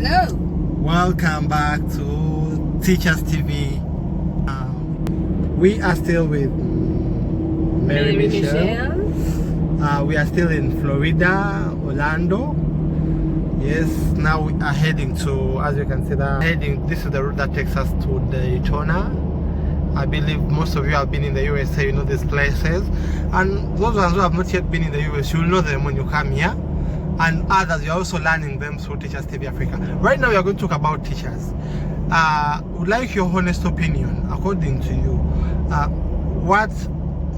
Hello. Welcome back to Teachers TV. We are still with Mary Michelle. We are still in Florida, Orlando. Yes, now we are heading to, as you can see, this is the route that takes us to Daytona. I believe most of you have been in the USA, you know these places. And those ones who have not yet been in the US, you'll know them when you come here. And others, you're also learning them through Teachers TV Africa. Right now, we are going to talk about teachers. Would like your honest opinion, according to you. What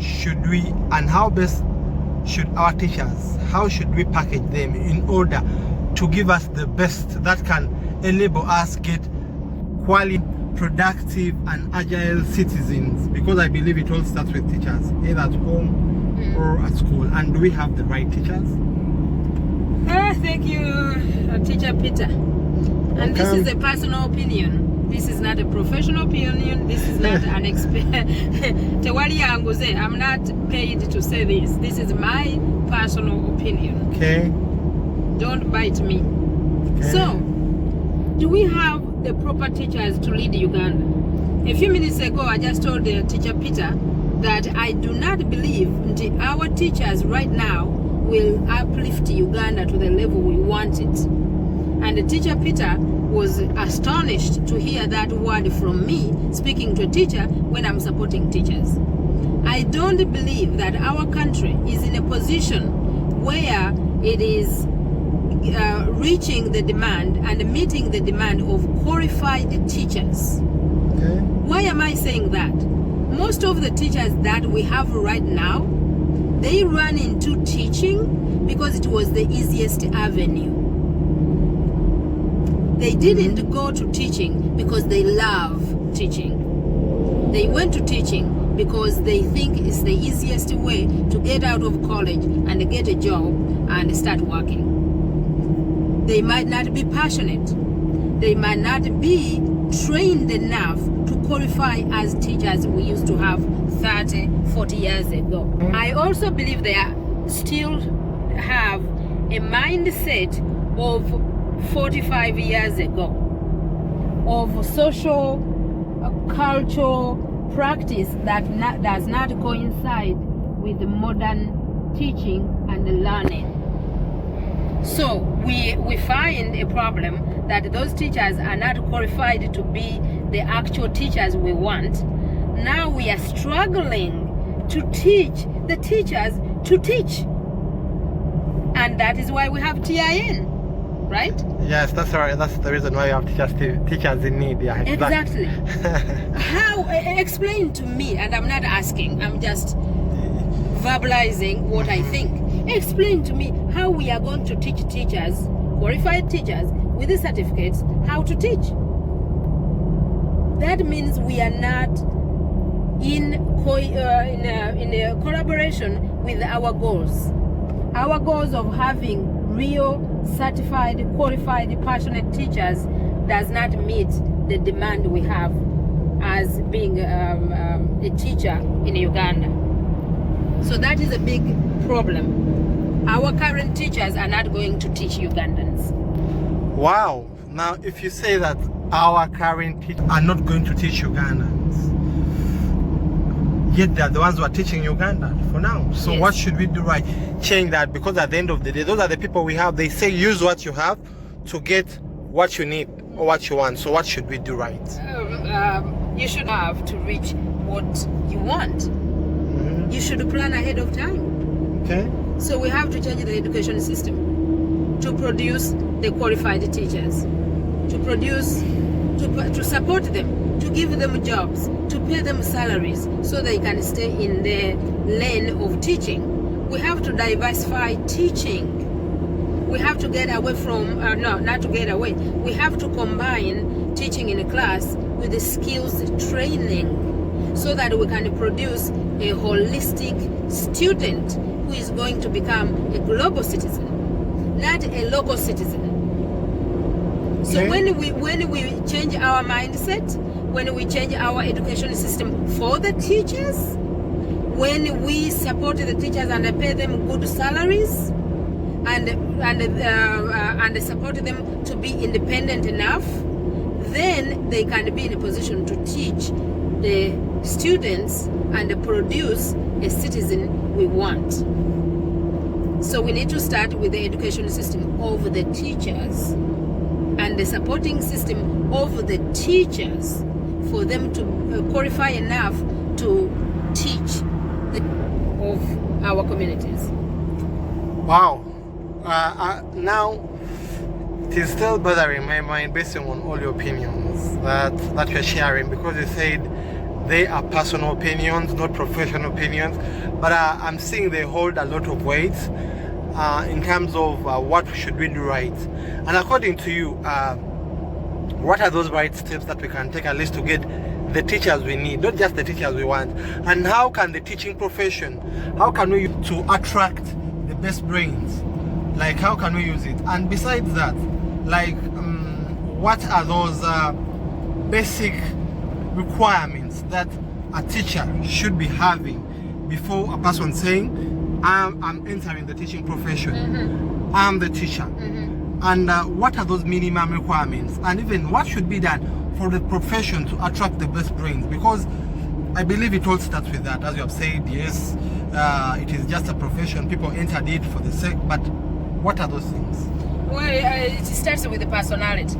should we and how best should our teachers, how should we package them in order to give us the best that can enable us get quality, productive and agile citizens? Because I believe it all starts with teachers, either at home or at school. And do we have the right teachers? Thank you, Teacher Peter. And this is a personal opinion. This is not a professional opinion. This is not an expert. I'm not paid to say this. This is my personal opinion. Okay. Don't bite me. Okay. So, do we have the proper teachers to lead Uganda? A few minutes ago, I just told Teacher Peter that I do not believe our teachers right now will uplift Uganda to the level we want it. And the Teacher Peter was astonished to hear that word from me speaking to a teacher when I'm supporting teachers. I don't believe that our country is in a position where it is reaching the demand and meeting the demand of qualified teachers. Okay. Why am I saying that? Most of the teachers that we have right now, they run into teaching because it was the easiest avenue. They didn't go to teaching because they love teaching. They went to teaching because they think it's the easiest way to get out of college and get a job and start working. They might not be passionate. They might not be trained enough to qualify as teachers we used to have 30, 40 years ago. I also believe they still have a mindset of 45 years ago of social, cultural practice that does not coincide with the modern teaching and learning. So we find a problem that those teachers are not qualified to be the actual teachers we want. Now we are struggling to teach the teachers to teach. And that is why we have TIN, right? Yes, that's right. That's the reason why you have teachers in need. Yeah, exactly. How? Explain to me, and I'm not asking, I'm just verbalizing what I think. Explain to me how we are going to teach teachers, qualified teachers with the certificates, how to teach. That means we are not in a collaboration with our goals. Our goals of having real, certified, qualified, passionate teachers does not meet the demand we have as being a teacher in Uganda. So that is a big problem. Our current teachers are not going to teach Ugandans. Wow. Now, if you say that our current teachers are not going to teach Ugandans, yet they're the ones who are teaching Uganda for now. So yes. What should we do right? Change that, because at the end of the day, those are the people we have. They say use what you have to get what you need or what you want. So what should we do right? You should have to reach what you want. Mm-hmm. You should plan ahead of time. Okay. So we have to change the education system to produce the qualified teachers, to support them, to give them jobs, to pay them salaries so they can stay in the lane of teaching. We have to diversify teaching. We have to get away from, not to get away, we have to combine teaching in a class with the skills training so that we can produce a holistic student who is going to become a global citizen, not a local citizen. So when we change our mindset, when we change our education system for the teachers, when we support the teachers and pay them good salaries, and support them to be independent enough, then they can be in a position to teach the students and produce a citizen we want. So we need to start with the education system of the teachers and the supporting system of the teachers for them to qualify enough to teach of our communities. Wow. Now it is still bothering my mind based on all your opinions that you're sharing, because you said they are personal opinions, not professional opinions, but I'm seeing they hold a lot of weight in terms of what should we do right. And according to you, what are those right steps that we can take at least to get the teachers we need, not just the teachers we want? And how can the teaching profession, how can we use to attract the best brains? Like, how can we use it? And besides that, like, what are those basic requirements that a teacher should be having before a person saying, I'm entering the teaching profession, I'm the teacher? And what are those minimum requirements? And even what should be done for the profession to attract the best brains? Because I believe it all starts with that. As you have said, yes, it is just a profession. People entered it for the sake, but what are those things? Well, it starts with the personality.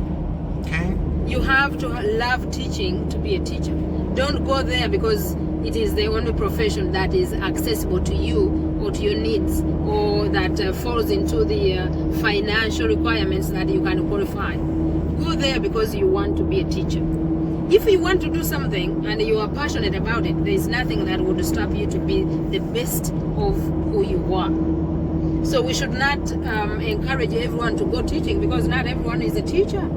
Okay. You have to love teaching to be a teacher. Don't go there because it is the only profession that is accessible to you or to your needs, or that falls into the financial requirements that you can qualify. Go there because you want to be a teacher. If you want to do something and you are passionate about it, there is nothing that would stop you to be the best of who you are. So we should not encourage everyone to go teaching, because not everyone is a teacher.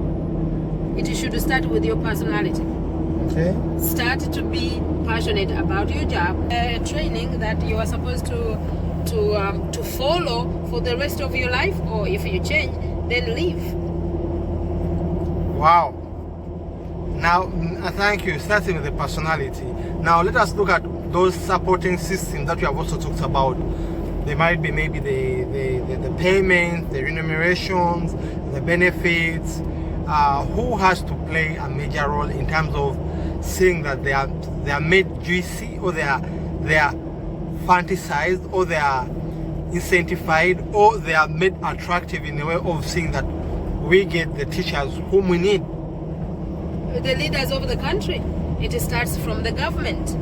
It should start with your personality. Okay. Start to be passionate about your job. Training that you are supposed to follow for the rest of your life, or if you change, then leave. Wow. Now, thank you. Starting with the personality. Now, let us look at those supporting systems that you have also talked about. They might be maybe the payments, the remunerations, the benefits. Who has to play a major role in terms of seeing that they are made juicy, or they are fantasized, or they are incentivized, or they are made attractive in a way of seeing that we get the teachers whom we need? The leaders of the country. It starts from the government.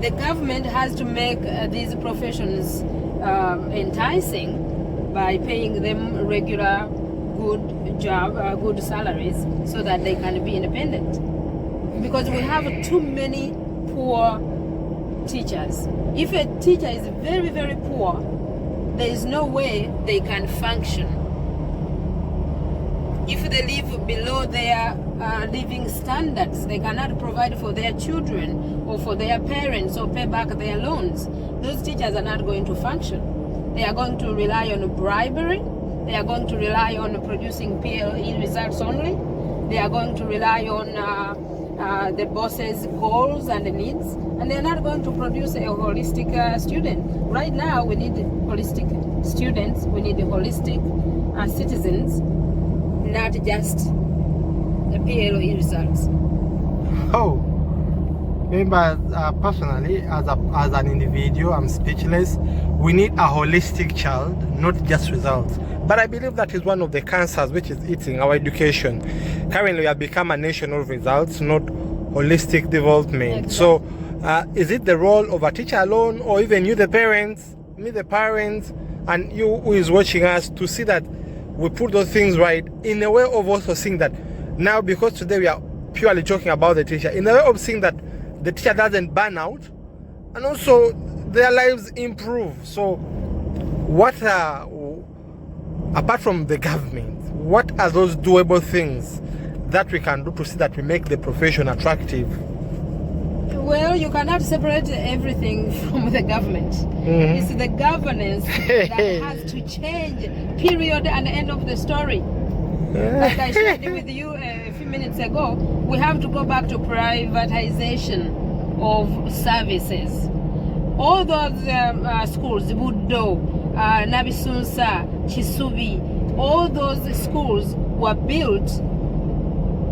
The government has to make these professions enticing by paying them regular, good job, good salaries, so that they can be independent. Because we have too many poor teachers. If a teacher is very, very poor, there is no way they can function. If they live below their living standards, they cannot provide for their children or for their parents or pay back their loans, those teachers are not going to function. They are going to rely on bribery. They are going to rely on producing PLE results only. They are going to rely on the boss's goals and needs, and they are not going to produce a holistic student. Right now, we need holistic students. We need holistic citizens, not just the PLE results. Oh, remember, personally, as an individual, I'm speechless. We need a holistic child, not just results. But I believe that is one of the cancers which is eating our education. Currently, we have become a nation of results, not holistic development. Exactly. So, is it the role of a teacher alone, or even you, the parents, me, the parents, and you who is watching us, to see that we put those things right, in a way of also seeing that now, because today we are purely talking about the teacher, in a way of seeing that the teacher doesn't burn out, and also their lives improve. So what are, apart from the government, what are those doable things that we can do to see that we make the profession attractive? Well, you cannot separate everything from the government. It's the governance that has to change, period, and end of the story. Like I shared with you a few minutes ago, we have to go back to privatization of services. All those schools, Budo, Nabisunsa, Chisubi, all those schools were built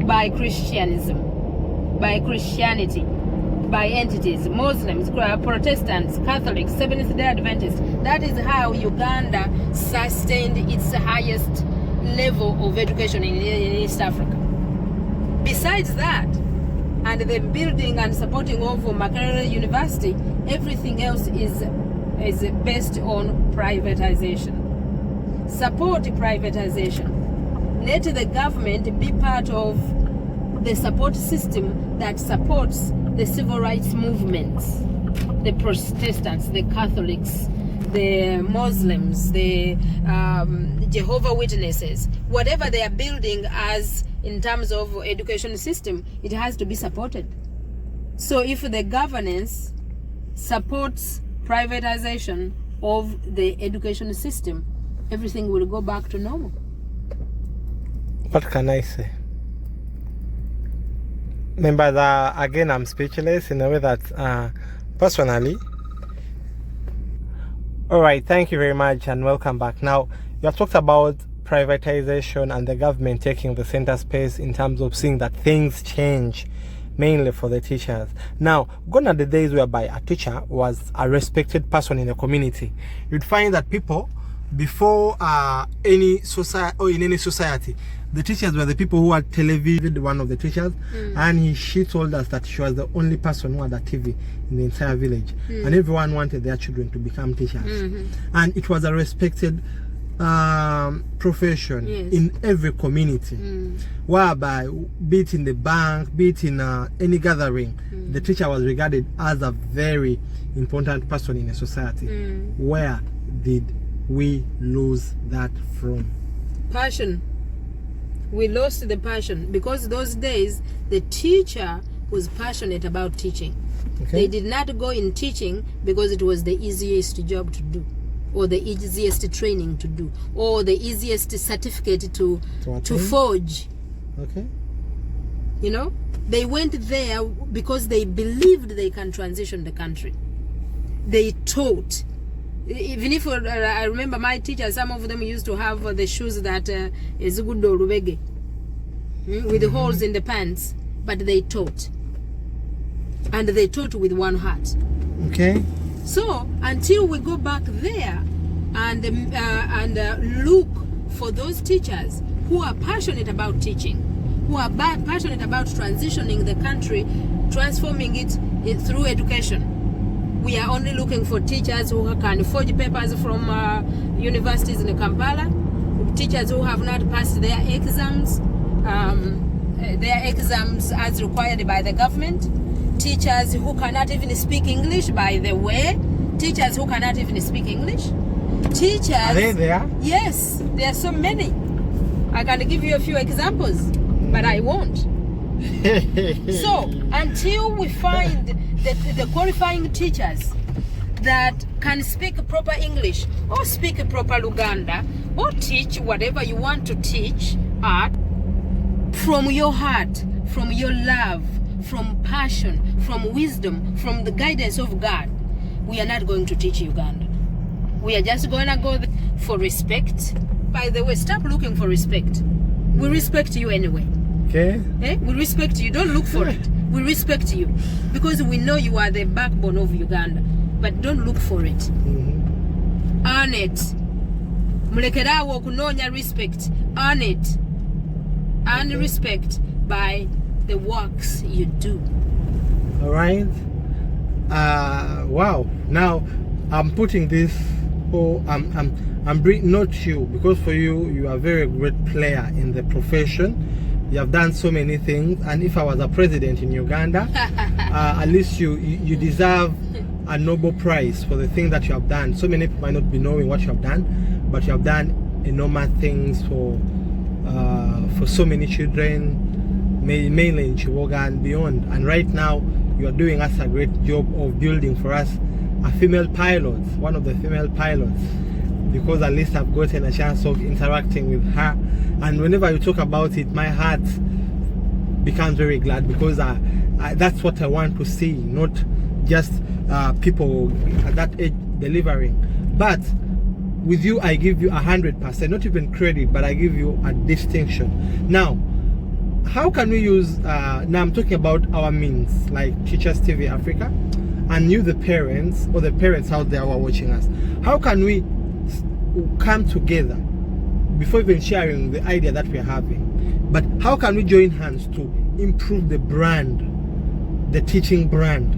by Christianism, by Christianity, by entities, Muslims, Protestants, Catholics, Seventh-day Adventists. That is how Uganda sustained its highest level of education in East Africa. Besides that, and the building and supporting of Makerere University, everything else is based on privatization. Support privatization. Let the government be part of the support system that supports the civil rights movements, the Protestants, the Catholics, the Muslims, the Jehovah's Witnesses, whatever they are building as in terms of education system, it has to be supported. So if the governance supports privatization of the education system, everything will go back to normal. What can I say? Remember that again, I'm speechless in a way that personally. All right, thank you very much and welcome back. Now, you have talked about privatization and the government taking the center space in terms of seeing that things change, mainly for the teachers. Now, gone are the days whereby a teacher was a respected person in the community. You'd find that people, before any society or in any society, the teachers were the people who had television. One of the teachers, and she told us that she was the only person who had a TV in the entire village, and everyone wanted their children to become teachers, and it was a respected profession in every community, whereby, be it in the bank, be it in any gathering, the teacher was regarded as a very important person in a society. Where did we lose that from? Passion. We lost the passion because those days the teacher was passionate about teaching. They did not go in teaching because it was the easiest job to do, or the easiest training to do, or the easiest certificate to forge. You know, they went there because they believed they can transition the country. They taught. Even if I remember my teachers, some of them used to have the shoes that is good with the holes in the pants, but they taught, and they taught with one heart. So until we go back there and look for those teachers who are passionate about teaching, who are passionate about transitioning the country, transforming it through education. We are only looking for teachers who can forge papers from universities in Kampala, teachers who have not passed their exams as required by the government, teachers who cannot even speak English, by the way, teachers who cannot even speak English. Teachers. Are they there? Yes, there are so many. I can give you a few examples, but I won't. So until we find the qualifying teachers that can speak proper English or speak proper Luganda or teach whatever you want to teach art from your heart, from your love, from passion, from wisdom, from the guidance of God, we are not going to teach Uganda. We are just going to go for respect. By the way, stop looking for respect. We respect you anyway. We respect you. Don't look for it. We respect you because we know you are the backbone of Uganda, but don't look for it. Earn it. Mulekerawo kunonya respect. Earn it. Earn respect by the works you do. All right. Wow. Now I'm putting this. I'm bringing not you, because for you are a very great player in the profession. You have done so many things, and if I was a president in Uganda, at least you deserve a Nobel Prize for the thing that you have done. So many people might not be knowing what you have done, but you have done enormous things for so many children, mainly in Chiwoga and beyond. And right now, you are doing us a great job of building for us a female pilot, one of the female pilots, because at least I've gotten a chance of interacting with her. And whenever you talk about it, my heart becomes very glad, because that's what I want to see, not just people at that age delivering, but with you, I give you 100%, not even credit, but I give you a distinction. Now, how can we use, now I'm talking about our means, like Teachers TV Africa, and you, the parents, or the parents out there who are watching us. How can we come together before even sharing the idea that we're having? But how can we join hands to improve the brand, the teaching brand,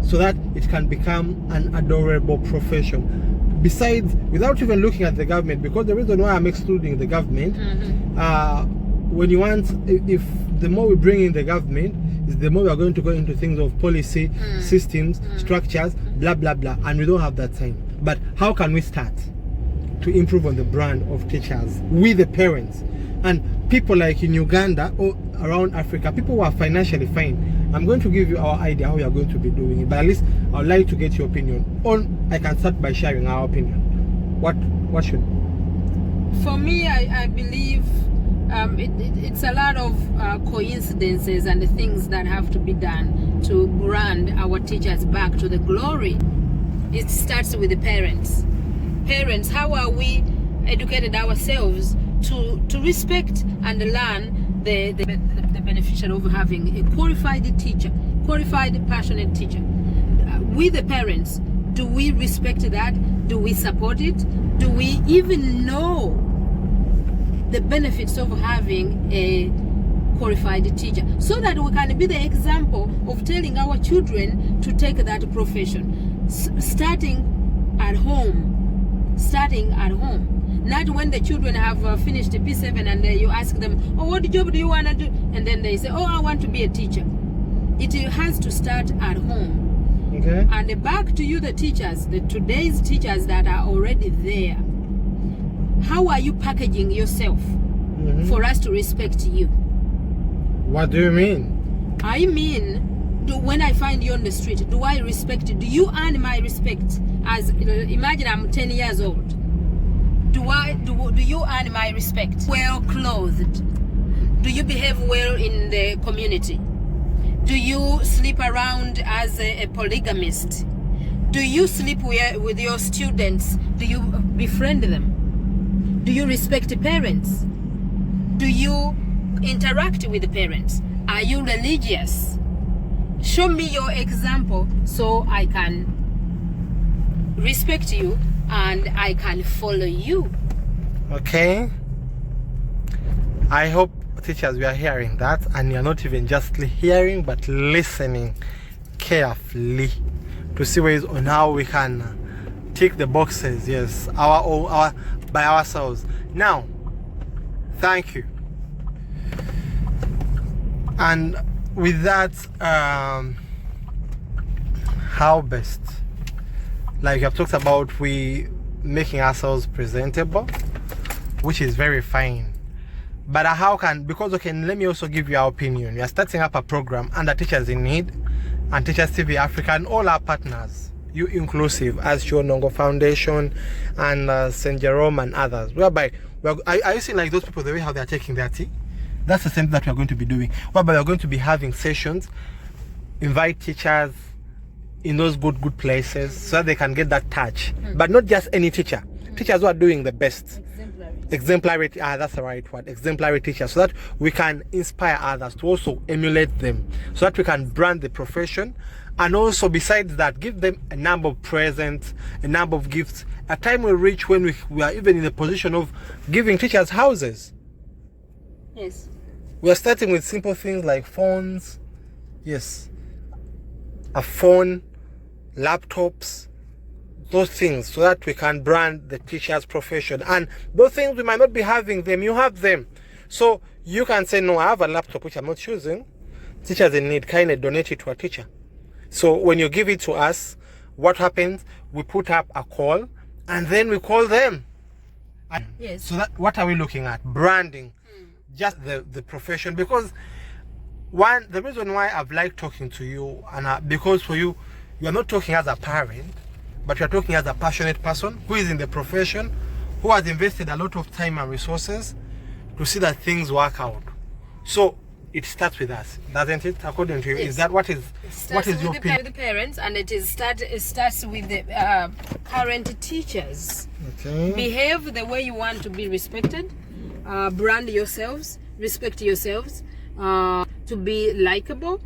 so that it can become an adorable profession? Besides, without even looking at the government, because the reason why I'm excluding the government, when you want, if the more we bring in the government, is the more we are going to go into things of policy, systems, structures, blah, blah, blah, and we don't have that time. But how can we start to improve on the brand of teachers with the parents? And people like in Uganda or around Africa, people who are financially fine, I'm going to give you our idea how we are going to be doing it, but at least I would like to get your opinion on. I can start by sharing our opinion. What should? For me, I believe it's a lot of coincidences and the things that have to be done to brand our teachers back to the glory. It starts with the parents. Parents, how are we educated ourselves to respect and learn the beneficial of having a qualified teacher, qualified, passionate teacher? We, the parents, do we respect that? Do we support it? Do we even know the benefits of having a qualified teacher, so that we can be the example of telling our children to take that profession, starting at home? Not when the children have finished P7 and you ask them, oh, what job do you want to do? And then they say, oh, I want to be a teacher. It has to start at home. Okay. And back to you, the teachers, today's teachers that are already there. How are you packaging yourself for us to respect you? What do you mean? I mean, when I find you on the street, do I respect you? Do you earn my respect? As imagine I'm 10 years old. Do you earn my respect? Well clothed? Do you behave well in the community? Do you sleep around as a polygamist? Do you sleep with your students? Do you befriend them? Do you respect the parents? Do you interact with the parents? Are you religious? Show me your example so I can respect you and I can follow you. Okay. I hope, teachers, we are hearing that, and you're not even just hearing but listening carefully to see ways on how we can tick the boxes, yes, our by ourselves. Now, thank you. And with that, how best, like you have talked about, we making ourselves presentable, which is very fine. But how can, because okay, let me also give you our opinion. We are starting up a program under Teachers in Need and Teachers TV Africa and all our partners, you inclusive, as your Nongo Foundation and St. Jerome and others, whereby are you seeing like those people, the way how they are taking their tea? That's the same thing that we are going to be doing, whereby we are going to be having sessions, invite teachers in those good places so that they can get that touch. But not just any teacher, teachers who are doing the best. Exemplarity, that's the right word, exemplary teachers, so that we can inspire others to also emulate them, so that we can brand the profession, and also besides that, give them a number of presents, a number of gifts. A time will reach when we are even in the position of giving teachers houses. Yes. We are starting with simple things like phones, yes, a phone, laptops, those things, so that we can brand the teacher's profession. And those things, we might not be having them, you have them. So you can say, no, I have a laptop which I'm not using. Teachers in Need, kindly donate it to a teacher. So when you give it to us, what happens? We put up a call and then we call them. Yes. So that, what are we looking at? Branding, just the profession. Because one, the reason why I've liked talking to you, and because for you, you are not talking as a parent, but you are talking as a passionate person who is in the profession, who has invested a lot of time and resources to see that things work out. So it starts with us, doesn't it? According to you, Yes. is that what is your with opinion? the parents, and it starts with the current teachers. Okay. Behave the way you want to be respected. Brand yourselves, respect yourselves, to be likable,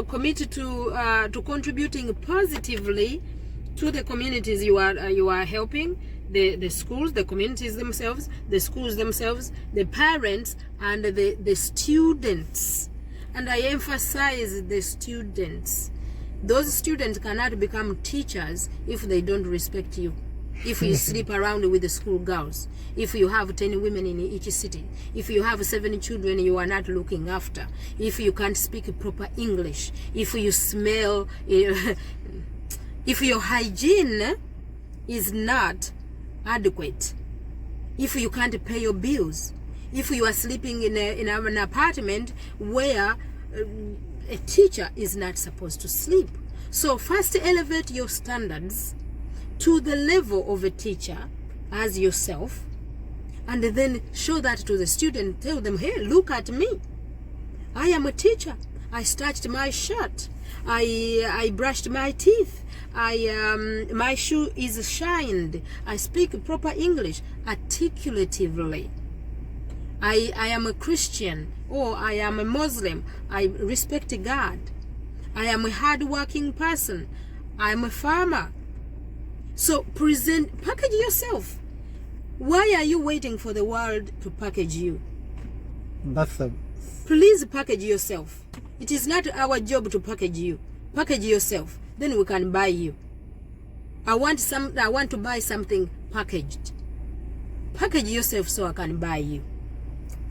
committed to contributing positively to the communities you are helping, the schools, the communities themselves, the schools themselves, the parents, and the students. And I emphasize the students. Those students cannot become teachers if they don't respect you. If you sleep around with the school girls, if you have 10 women in each city, if you have 7 children you are not looking after, if you can't speak proper English, if you smell, if your hygiene is not adequate, if you can't pay your bills, if you are sleeping in an apartment where a teacher is not supposed to sleep. So first elevate your standards to the level of a teacher as yourself, and then show that to the student. Tell them, hey, look at me, I am a teacher. I starched my shirt, I brushed my teeth, my shoe is shined, I speak proper English articulatively, I am a Christian, or I am a Muslim, I respect God, I am a hard-working person, I am a farmer. So package yourself. Why are you waiting for the world to package you? Please package yourself. It is not our job to package you. Package yourself, then we can buy you. I want to buy something packaged. Package yourself so I can buy you.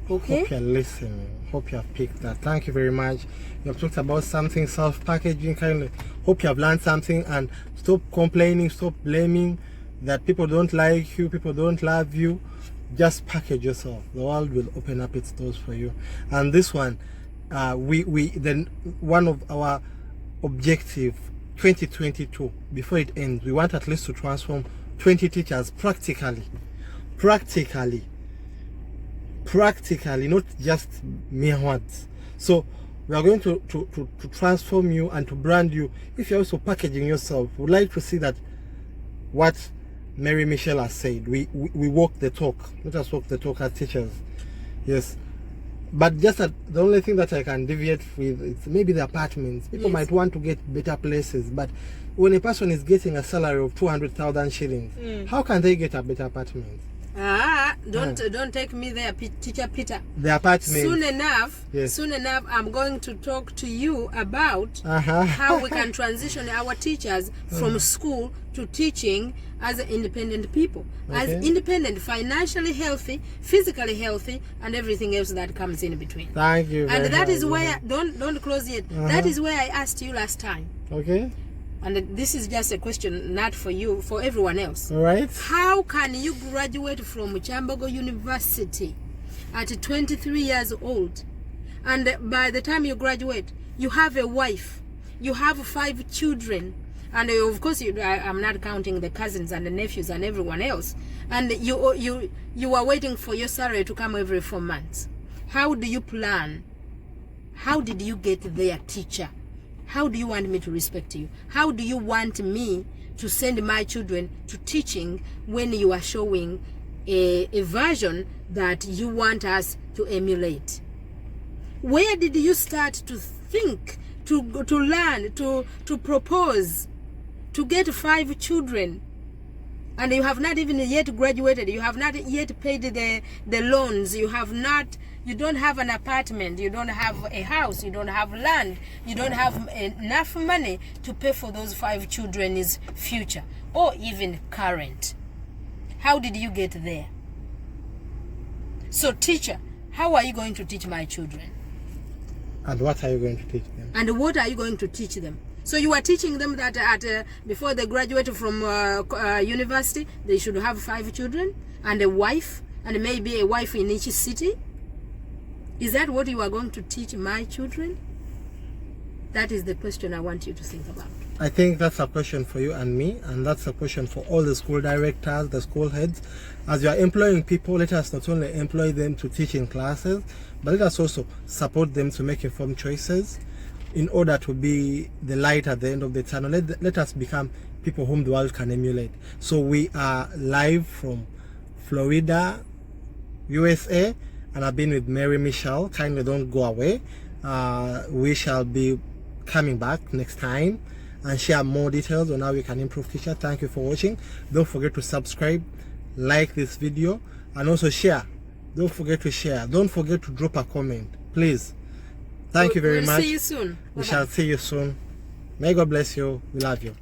Okay? Hope you're listening. Hope you have picked that. Thank you very much. You have talked about something, self-packaging, kind of. Hope you have learned something, and stop complaining, stop blaming that people don't like you, people don't love you. Just package yourself. The world will open up its doors for you. And this one, then one of our objective 2022, before it ends, we want at least to transform 20 teachers practically, not just mere words. So we are going to transform you and to brand you. If you're also packaging yourself, we'd like to see that what Mary Michelle has said. We walk the talk. Let us walk the talk as teachers. Yes. But just the only thing that I can deviate with is maybe the apartments. People might want to get better places, but when a person is getting a salary of 200,000 shillings, how can they get a better apartment? Don't take me there, Teacher Peter. The apartment. Soon enough, I'm going to talk to you about how we can transition our teachers from school to teaching as independent people, as independent, financially healthy, physically healthy, and everything else that comes in between. Thank you. And that is where don't close yet. That is where I asked you last time. Okay. And this is just a question not for you, for everyone else. All right. How can you graduate from Kyambogo University at 23 years old, and by the time you graduate, you have a wife, you have 5 children, and of course I'm not counting the cousins and the nephews and everyone else, and you are waiting for your salary to come every 4 months? How do you plan? How did you get there, teacher? How do you want me to respect you? How do you want me to send my children to teaching when you are showing a version that you want us to emulate? Where did you start to think, to learn, to propose, to get 5 children? And you have not even yet graduated. You have not yet paid the loans. You don't have an apartment. You don't have a house. You don't have land. You don't have enough money to pay for those 5 children's future or even current. How did you get there? So, teacher, how are you going to teach my children? And what are you going to teach them? And what are you going to teach them? So you are teaching them that before they graduate from university, they should have 5 children and a wife, and maybe a wife in each city? Is that what you are going to teach my children? That is the question I want you to think about. I think that's a question for you and me, and that's a question for all the school directors, the school heads. As you are employing people, let us not only employ them to teach in classes, but let us also support them to make informed choices in order to be the light at the end of the tunnel. Let us become people whom the world can emulate. So we are live from Florida, USA, and I've been with Mary Michelle. Kindly don't go away. We shall be coming back next time and share more details on how we can improve teacher. Thank you for watching. Don't forget to subscribe, like this video, and also share. Don't forget to share. Don't forget to drop a comment, please. Thank you very much. We'll see you soon. We shall see you soon. May God bless you. We love you.